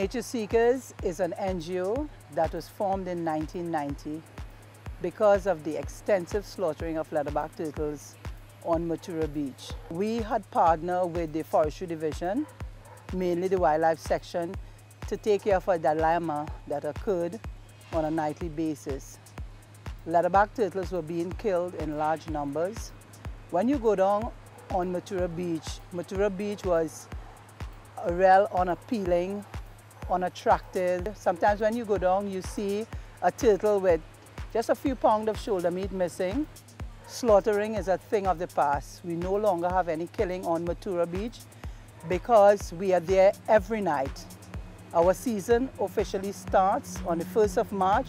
Nature Seekers is an NGO that was formed in 1990 because of the extensive slaughtering of leatherback turtles on Matura Beach. We had partnered with the Forestry Division, mainly the wildlife section, to take care of a dilemma that occurred on a nightly basis. Leatherback turtles were being killed in large numbers. When you go down on Matura Beach was a real unappealing, unattractive. Sometimes when you go down, you see a turtle with just a few pounds of shoulder meat missing. Slaughtering is a thing of the past. We no longer have any killing on Matura Beach because we are there every night. Our season officially starts on the 1st of March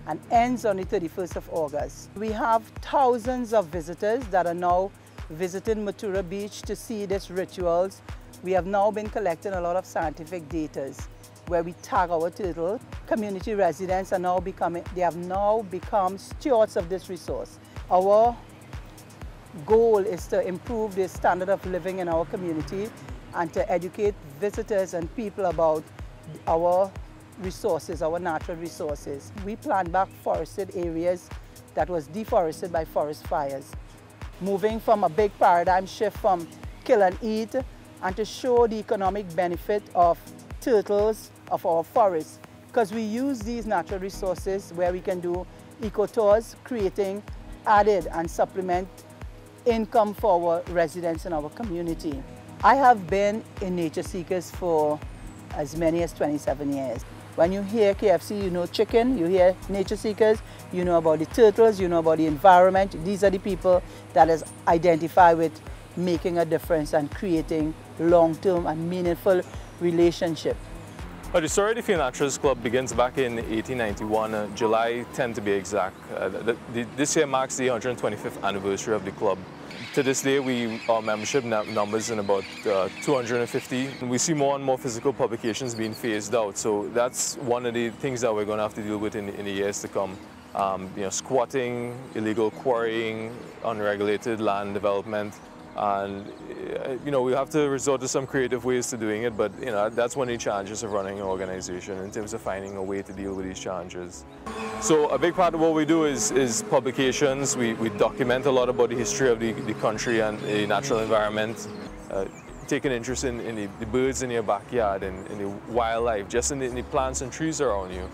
and ends on the 31st of August. We have thousands of visitors that are now visiting Matura Beach to see these rituals. We have now been collecting a lot of scientific data where we tag our turtle. Community residents are now have now become stewards of this resource. Our goal is to improve the standard of living in our community and to educate visitors and people about our resources, our natural resources. We plant back forested areas that was deforested by forest fires, moving from a big paradigm shift from kill and eat, and to show the economic benefit of turtles of our forests, because we use these natural resources where we can do eco-tours, creating added and supplement income for our residents in our community. I have been in Nature Seekers for as many as 27 years. When you hear KFC, you know chicken, you hear Nature Seekers, you know about the turtles, you know about the environment. These are the people that is identified with making a difference and creating long-term and meaningful relationship. Well, the Story of the Field Naturalists Club begins back in 1891, July 10 to be exact. This year marks the 125th anniversary of the club. To this day, our membership numbers in about 250. We see more and more physical publications being phased out, so that's one of the things that we're going to have to deal with in the years to come. Squatting, illegal quarrying, unregulated land development. And we have to resort to some creative ways to doing it, but that's one of the challenges of running an organization in terms of finding a way to deal with these challenges. So a big part of what we do is publications. We document a lot about the history of the country and the natural environment, take an interest in the birds in your backyard and in the wildlife, just in the plants and trees around you.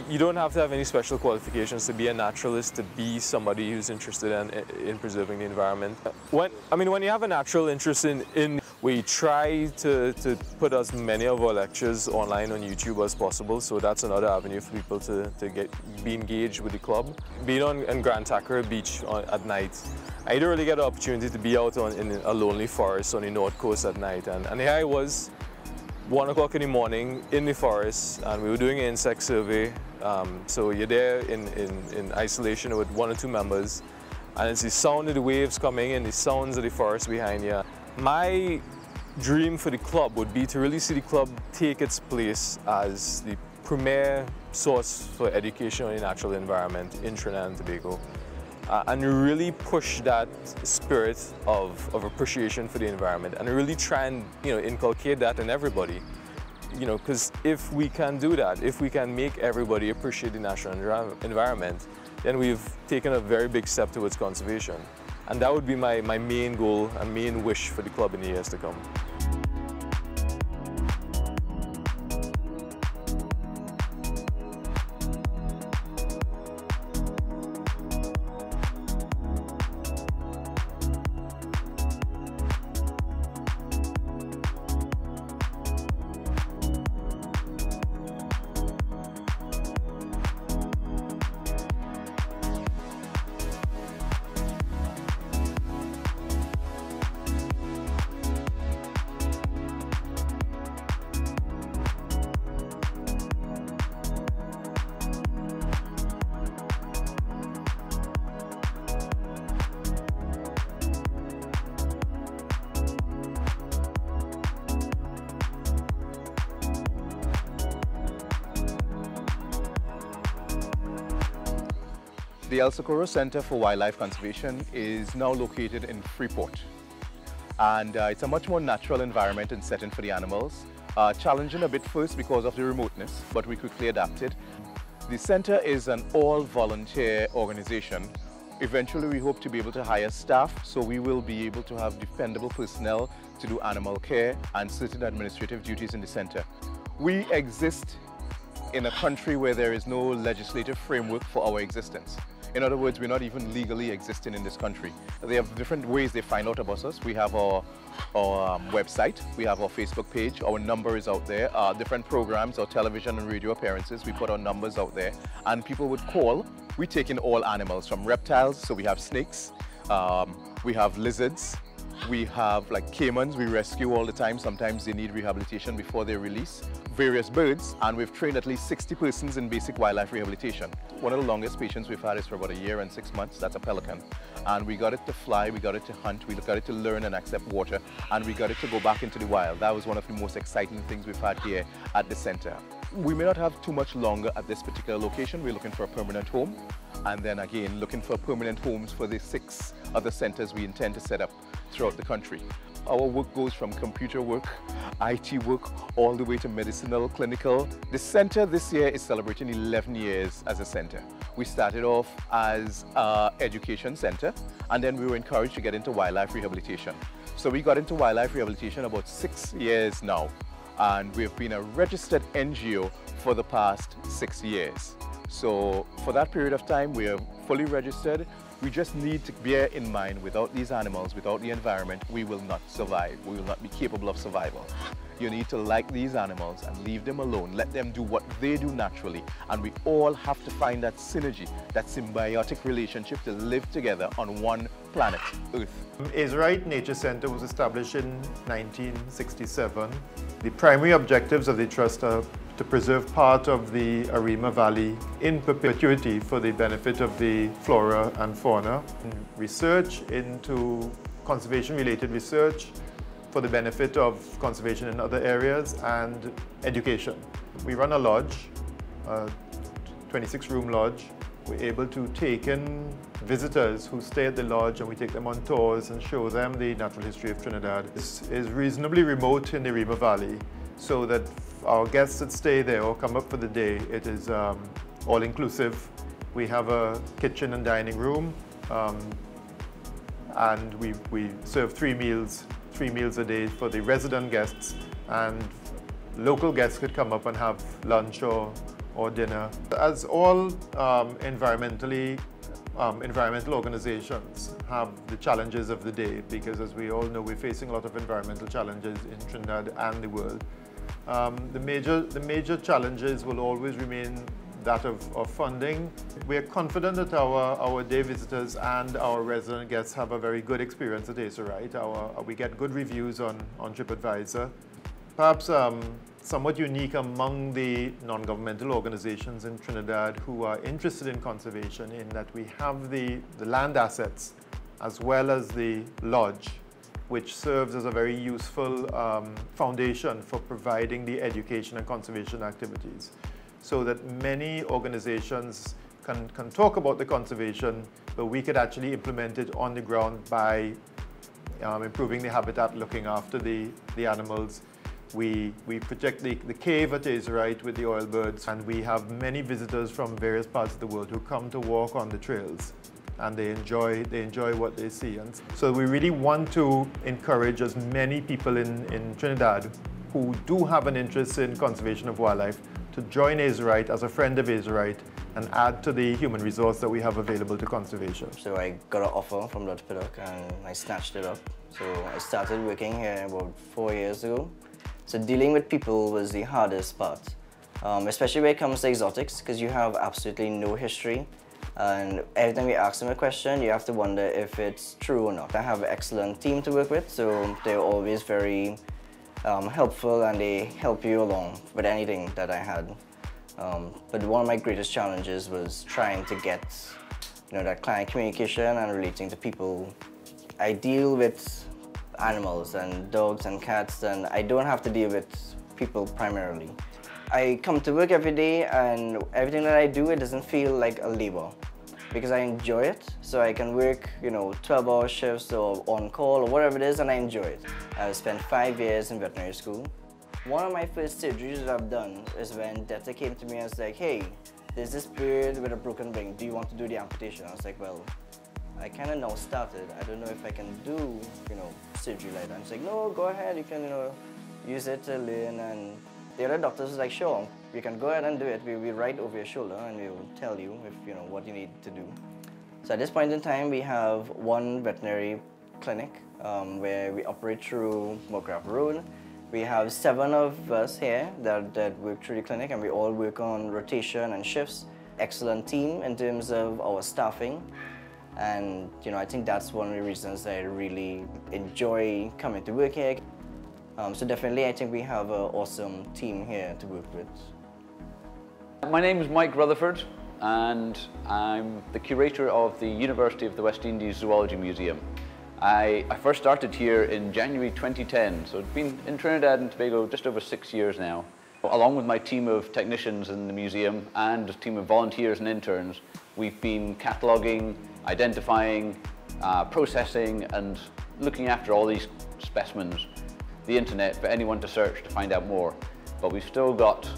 You don't have to have any special qualifications to be a naturalist, to be somebody who's interested in preserving the environment. When you have a natural interest we try to put as many of our lectures online on YouTube as possible, so that's another avenue for people to be engaged with the club. Being on Grand Takara Beach at night, I didn't really get the opportunity to be out in a lonely forest on the north coast at night, and here I was, 1 o'clock in the morning in the forest, and we were doing an insect survey. So you're there in isolation with 1 or 2 members, and it's the sound of the waves coming in, the sounds of the forest behind you. My dream for the club would be to really see the club take its place as the premier source for education on the natural environment in Trinidad and Tobago. And really push that spirit of appreciation for the environment, and really try and inculcate that in everybody. Because if we can do that, if we can make everybody appreciate the natural environment, then we've taken a very big step towards conservation. And that would be my main goal and main wish for the club in the years to come. The El Socorro Center for Wildlife Conservation is now located in Freeport, and it's a much more natural environment and setting for the animals. Challenging a bit first because of the remoteness, but we quickly adapted. The center is an all-volunteer organization. Eventually, we hope to be able to hire staff, so we will be able to have dependable personnel to do animal care and certain administrative duties in the center. We exist in a country where there is no legislative framework for our existence. In other words, we're not even legally existing in this country. They have different ways they find out about us. We have our website, we have our Facebook page, our number is out there, different programs, our television and radio appearances, we put our numbers out there, and people would call. We take in all animals, from reptiles, so we have snakes, we have lizards, we have like caimans we rescue all the time. Sometimes they need rehabilitation before they're released. Various birds, and we've trained at least 60 persons in basic wildlife rehabilitation. One of the longest patients we've had is for about 1 year and 6 months. That's a pelican. And we got it to fly, we got it to hunt, we got it to learn and accept water, and we got it to go back into the wild. That was one of the most exciting things we've had here at the center. We may not have too much longer at this particular location. We're looking for a permanent home, and then again looking for permanent homes for the 6 other centers we intend to set up throughout the country. Our work goes from computer work, IT work, all the way to medicinal, clinical. The center this year is celebrating 11 years as a center. We started off as an education center, and then we were encouraged to get into wildlife rehabilitation. So we got into wildlife rehabilitation about 6 years now, and we've been a registered NGO for the past 6 years. So for that period of time, we are fully registered. We just need to bear in mind, without these animals, without the environment, we will not survive. We will not be capable of survival. You need to like these animals and leave them alone. Let them do what they do naturally. And we all have to find that synergy, that symbiotic relationship to live together on one planet, Earth. Azurite Nature Center was established in 1967. The primary objectives of the trust are to preserve part of the Arima Valley in perpetuity for the benefit of the flora and fauna. Research into conservation-related research for the benefit of conservation in other areas, and education. We run a lodge, a 26-room lodge. We're able to take in visitors who stay at the lodge, and we take them on tours and show them the natural history of Trinidad. This is reasonably remote in the Arima Valley, so that our guests that stay there or come up for the day, it is all-inclusive. We have a kitchen and dining room, and we serve 3 meals a day for the resident guests, and local guests could come up and have lunch or dinner. As all environmental organizations have the challenges of the day, because as we all know, we're facing a lot of environmental challenges in Trinidad and the world. The major challenges will always remain that of funding. We are confident that our day visitors and our resident guests have a very good experience at Azurite. We get good reviews on TripAdvisor. Perhaps somewhat unique among the non-governmental organizations in Trinidad who are interested in conservation, in that we have the land assets as well as the lodge, which serves as a very useful foundation for providing the education and conservation activities, so that many organizations can talk about the conservation, but we could actually implement it on the ground by improving the habitat, looking after the animals. We protect the cave at Azurite with the oil birds, and we have many visitors from various parts of the world who come to walk on the trails, and they enjoy what they see. And so we really want to encourage as many people in Trinidad who do have an interest in conservation of wildlife to join Azurite as a friend of Azurite and add to the human resource that we have available to conservation. So I got an offer from Dr. Piddock and I snatched it up. So I started working here about 4 years ago. So dealing with people was the hardest part, especially when it comes to exotics, because you have absolutely no history. And every time you ask them a question, you have to wonder if it's true or not. I have an excellent team to work with, so they're always very helpful, and they help you along with anything that I had. But one of my greatest challenges was trying to get that client communication and relating to people. I deal with animals and dogs and cats, and I don't have to deal with people primarily. I come to work every day, and everything that I do, it doesn't feel like a labor, because I enjoy it. So I can work 12-hour shifts or on call or whatever it is, and I enjoy it. I've spent 5 years in veterinary school, One of my first surgeries that I've done is when Detta came to me and was like, hey, there's this bird with a broken wing, do you want to do the amputation? I was like, well, I kind of now started. I don't know if I can do, surgery like that. And she's like, no, go ahead, you can, use it to learn. And the other doctors was like, sure, you can go ahead and do it. We'll be right over your shoulder and we will tell you if, what you need to do. So at this point in time, we have one veterinary clinic where we operate through Moorcraft Road. We have 7 of us here that work through the clinic, and we all work on rotation and shifts. Excellent team in terms of our staffing. And I think that's one of the reasons I really enjoy coming to work here. So definitely I think we have an awesome team here to work with. My name is Mike Rutherford and I'm the curator of the University of the West Indies Zoology Museum. I first started here in January 2010, so I've been in Trinidad and Tobago just over 6 years now. Along with my team of technicians in the museum and a team of volunteers and interns, we've been cataloguing, identifying, processing and looking after all these specimens. The internet for anyone to search to find out more, but we've still got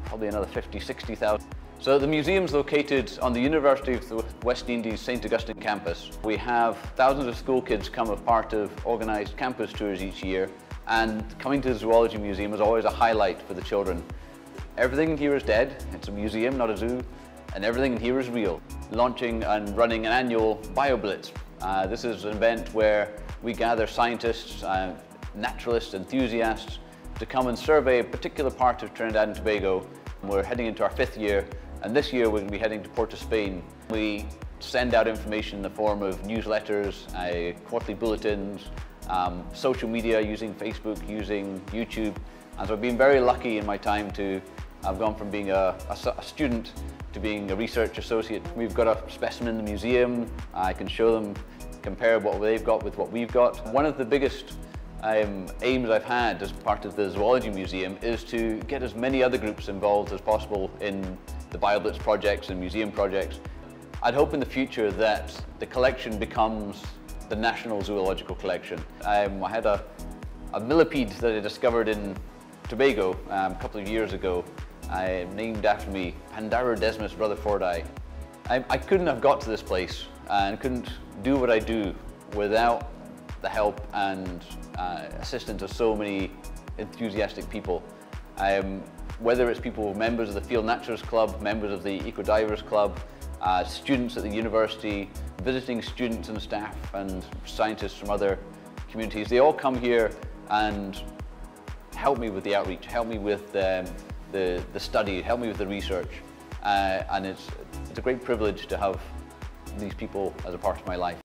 probably another 50, 60,000. So the museum's located on the University of the West Indies St. Augustine campus. We have thousands of school kids come as part of organised campus tours each year, and coming to the Zoology Museum is always a highlight for the children. Everything in here is dead. It's a museum, not a zoo, and everything in here is real. Launching and running an annual BioBlitz. This is an event where we gather scientists, naturalists, enthusiasts to come and survey a particular part of Trinidad and Tobago. We're heading into our 5th year, and this year we're going to be heading to Port of Spain. We send out information in the form of newsletters, quarterly bulletins, social media using Facebook, using YouTube. And so I've been very lucky in my time to have gone from being a student to being a research associate. We've got a specimen in the museum. I can show them, compare what they've got with what we've got. One of the biggest aims I've had as part of the Zoology Museum is to get as many other groups involved as possible in the BioBlitz projects and museum projects. I'd hope in the future that the collection becomes the National Zoological Collection. I had a millipede that I discovered in Tobago a couple of years ago, named after me, Pandarodesmus rutherfordi. I couldn't have got to this place and couldn't do what I do without the help and assistance of so many enthusiastic people. Whether it's people, members of the Field Naturalists Club, members of the Eco Divers Club, students at the university, visiting students and staff and scientists from other communities, they all come here and help me with the outreach, help me with the study, help me with the research. And it's a great privilege to have these people as a part of my life.